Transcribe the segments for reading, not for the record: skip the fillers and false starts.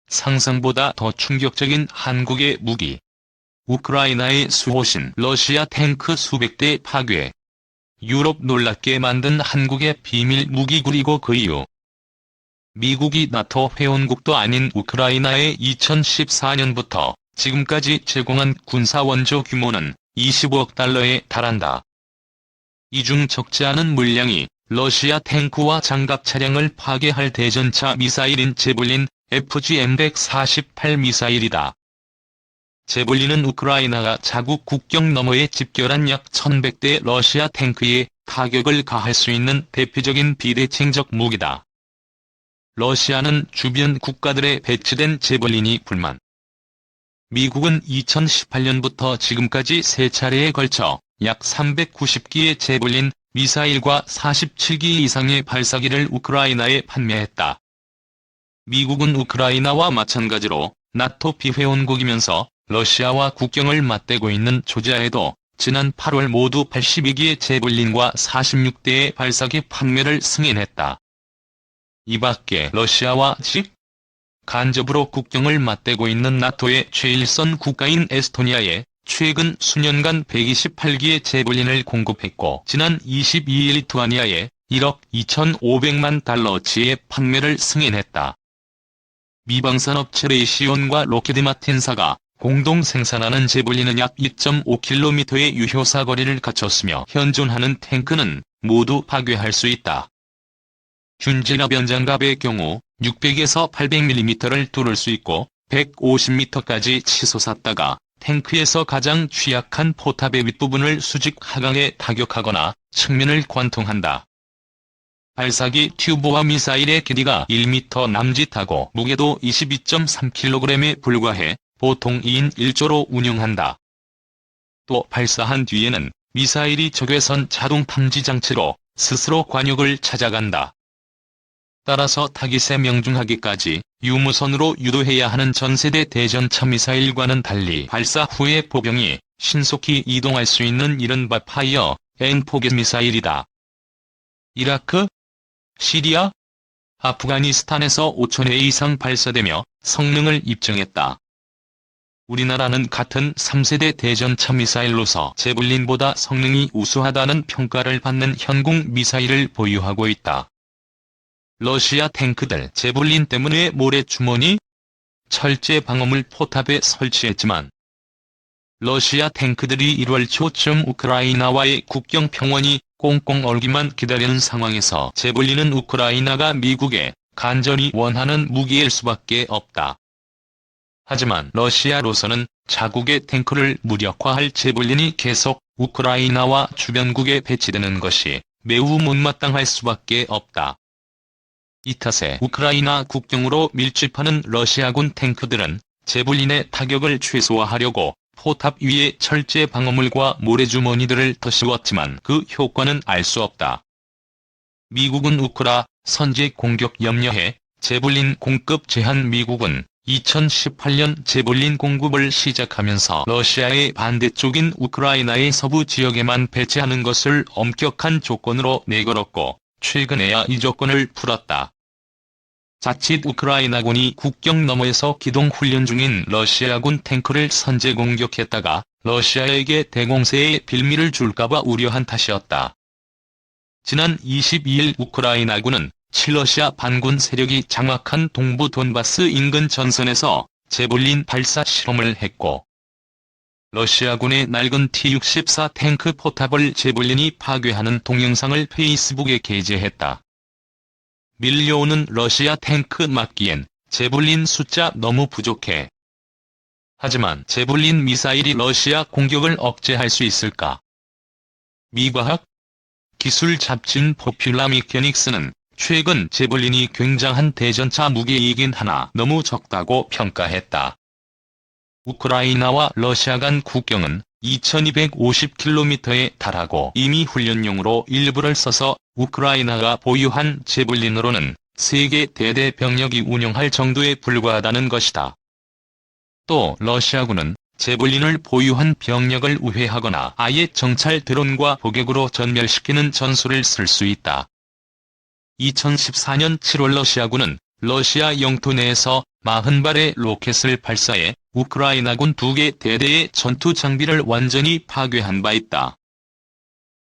상상보다 더 충격적인 한국의 무기. 우크라이나의 수호신 러시아 탱크 수백 대 파괴. 유럽 놀랍게 만든 한국의 비밀 무기 그리고 그 이유. 미국이 나토 회원국도 아닌 우크라이나에 2014년부터 지금까지 제공한 군사 원조 규모는 25억 달러에 달한다. 이 중 적지 않은 물량이 러시아 탱크와 장갑 차량을 파괴할 대전차 미사일인 제블린 FGM-148 미사일이다. 제블린은 우크라이나가 자국 국경 너머에 집결한 약 1100대 러시아 탱크에 타격을 가할 수 있는 대표적인 비대칭적 무기다. 러시아는 주변 국가들에 배치된 제블린이 불만. 미국은 2018년부터 지금까지 3차례에 걸쳐 약 390기의 제블린 미사일과 47기 이상의 발사기를 우크라이나에 판매했다. 미국은 우크라이나와 마찬가지로 나토 비회원국이면서 러시아와 국경을 맞대고 있는 조지아에도 지난 8월 모두 82기의 제블린과 46대의 발사기 판매를 승인했다. 이 밖에 러시아와 간접으로 국경을 맞대고 있는 나토의 최일선 국가인 에스토니아에 최근 수년간 128기의 제블린을 공급했고 지난 22일 리투아니아에 1억 2,500만 달러치의 판매를 승인했다. 미방산업체 레이시온과 로키드 마틴사가 공동 생산하는 제블린은 약 2.5km의 유효사거리를 갖췄으며 현존하는 탱크는 모두 파괴할 수 있다. 균질압 연장갑의 경우 600에서 800mm를 뚫을 수 있고 150m까지 치솟았다가 탱크에서 가장 취약한 포탑의 윗부분을 수직 하강에 타격하거나 측면을 관통한다. 발사기 튜브와 미사일의 길이가 1m 남짓하고 무게도 22.3kg에 불과해 보통 2인 1조로 운용한다. 또 발사한 뒤에는 미사일이 적외선 자동 탐지 장치로 스스로 관역을 찾아간다. 따라서 타깃에 명중하기까지 유무선으로 유도해야 하는 전세대 대전차 미사일과는 달리 발사 후에 보병이 신속히 이동할 수 있는 이른바 파이어 앤 포겟 미사일이다. 이라크, 시리아, 아프가니스탄에서 5,000회 이상 발사되며 성능을 입증했다. 우리나라는 같은 3세대 대전차 미사일로서 제블린보다 성능이 우수하다는 평가를 받는 현궁 미사일을 보유하고 있다. 러시아 탱크들 제블린 때문에 모래주머니? 철제 방어물 포탑에 설치했지만 러시아 탱크들이 1월 초쯤 우크라이나와의 국경 평원이 꽁꽁 얼기만 기다리는 상황에서 제블린은 우크라이나가 미국에 간절히 원하는 무기일 수밖에 없다. 하지만 러시아로서는 자국의 탱크를 무력화할 제블린이 계속 우크라이나와 주변국에 배치되는 것이 매우 못마땅할 수밖에 없다. 이 탓에 우크라이나 국경으로 밀집하는 러시아군 탱크들은 제블린의 타격을 최소화하려고 포탑 위에 철제 방어물과 모래주머니들을 더 씌웠지만 그 효과는 알 수 없다. 미국은 우크라 선제 공격 염려해 제블린 공급 제한. 미국은 2018년 제블린 공급을 시작하면서 러시아의 반대쪽인 우크라이나의 서부 지역에만 배치하는 것을 엄격한 조건으로 내걸었고 최근에야 이 조건을 풀었다. 자칫 우크라이나군이 국경 너머에서 기동훈련 중인 러시아군 탱크를 선제 공격했다가 러시아에게 대공세의 빌미를 줄까봐 우려한 탓이었다. 지난 22일 우크라이나군은 친러시아 반군 세력이 장악한 동부 돈바스 인근 전선에서 제블린 발사 실험을 했고 러시아군의 낡은 T-64 탱크 포탑을 제블린이 파괴하는 동영상을 페이스북에 게재했다. 밀려오는 러시아 탱크 막기엔 제블린 숫자 너무 부족해. 하지만 제블린 미사일이 러시아 공격을 억제할 수 있을까? 미과학 기술 잡지인 포퓰라 미케닉스는 최근 제블린이 굉장한 대전차 무기이긴 하나 너무 적다고 평가했다. 우크라이나와 러시아 간 국경은 2250km에 달하고 이미 훈련용으로 일부를 써서 우크라이나가 보유한 제블린으로는 세계 대대 병력이 운용할 정도에 불과하다는 것이다. 또 러시아군은 제블린을 보유한 병력을 우회하거나 아예 정찰 드론과 포격으로 전멸시키는 전술을 쓸 수 있다. 2014년 7월 러시아군은 러시아 영토 내에서 40발의 로켓을 발사해 우크라이나군 2개 대대의 전투 장비를 완전히 파괴한 바 있다.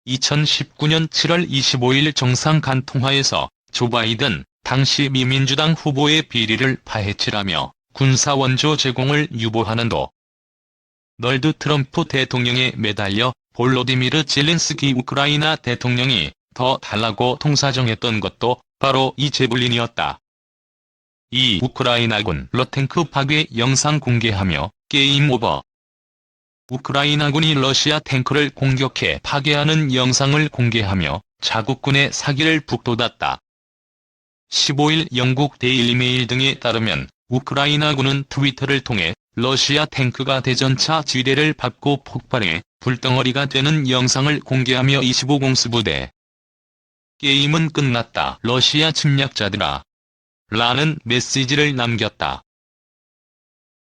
2019년 7월 25일 정상 간 통화에서 조 바이든 당시 미민주당 후보의 비리를 파헤치라며 군사 원조 제공을 유보하는 도널드 트럼프 대통령에 매달려 볼로디미르 젤렌스키 우크라이나 대통령이 더 달라고 통사정했던 것도 바로 이 제블린이었다. 이 우크라이나군 러탱크 파괴 영상 공개하며 게임 오버. 우크라이나군이 러시아 탱크를 공격해 파괴하는 영상을 공개하며 자국군의 사기를 북돋았다. 15일 영국 데일리메일 등에 따르면 우크라이나군은 트위터를 통해 러시아 탱크가 대전차 지뢰를 밟고 폭발해 불덩어리가 되는 영상을 공개하며 25공수부대. 게임은 끝났다. 러시아 침략자들아. 라는 메시지를 남겼다.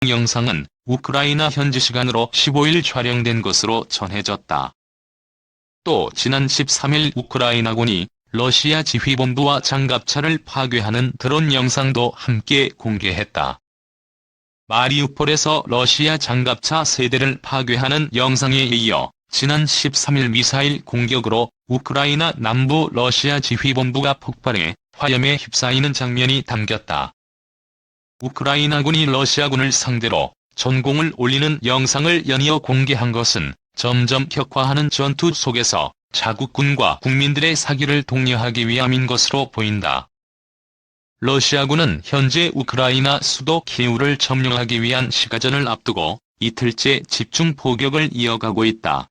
영상은 우크라이나 현지 시간으로 15일 촬영된 것으로 전해졌다. 또 지난 13일 우크라이나군이 러시아 지휘본부와 장갑차를 파괴하는 드론 영상도 함께 공개했다. 마리우폴에서 러시아 장갑차 3대를 파괴하는 영상에 이어 지난 13일 미사일 공격으로 우크라이나 남부 러시아 지휘본부가 폭발해 화염에 휩싸이는 장면이 담겼다. 우크라이나군이 러시아군을 상대로 전공을 올리는 영상을 연이어 공개한 것은 점점 격화하는 전투 속에서 자국군과 국민들의 사기를 독려하기 위함인 것으로 보인다. 러시아군은 현재 우크라이나 수도 키이우를 점령하기 위한 시가전을 앞두고 이틀째 집중 포격을 이어가고 있다.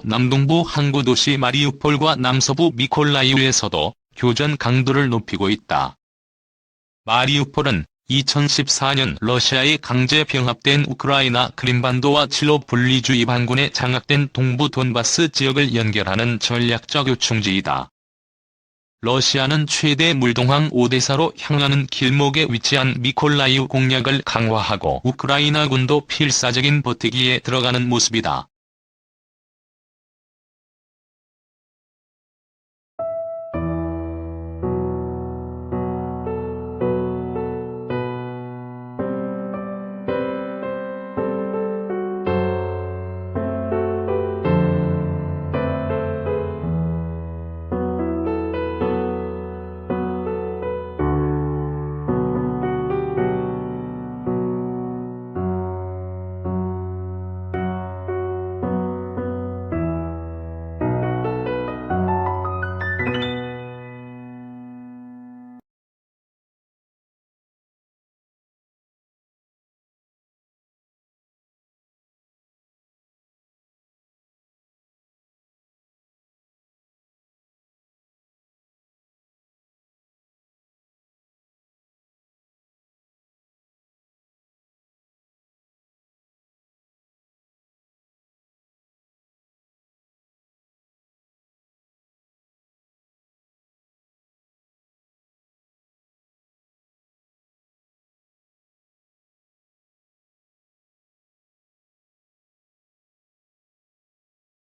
남동부 항구 도시 마리우폴과 남서부 미콜라이우에서도 교전 강도를 높이고 있다. 마리우폴은 2014년 러시아에 강제 병합된 우크라이나 크림반도와 칠로 분리주의 반군에 장악된 동부 돈바스 지역을 연결하는 전략적 요충지이다. 러시아는 최대 물동항 오데사로 향하는 길목에 위치한 미콜라이우 공략을 강화하고 우크라이나군도 필사적인 버티기에 들어가는 모습이다.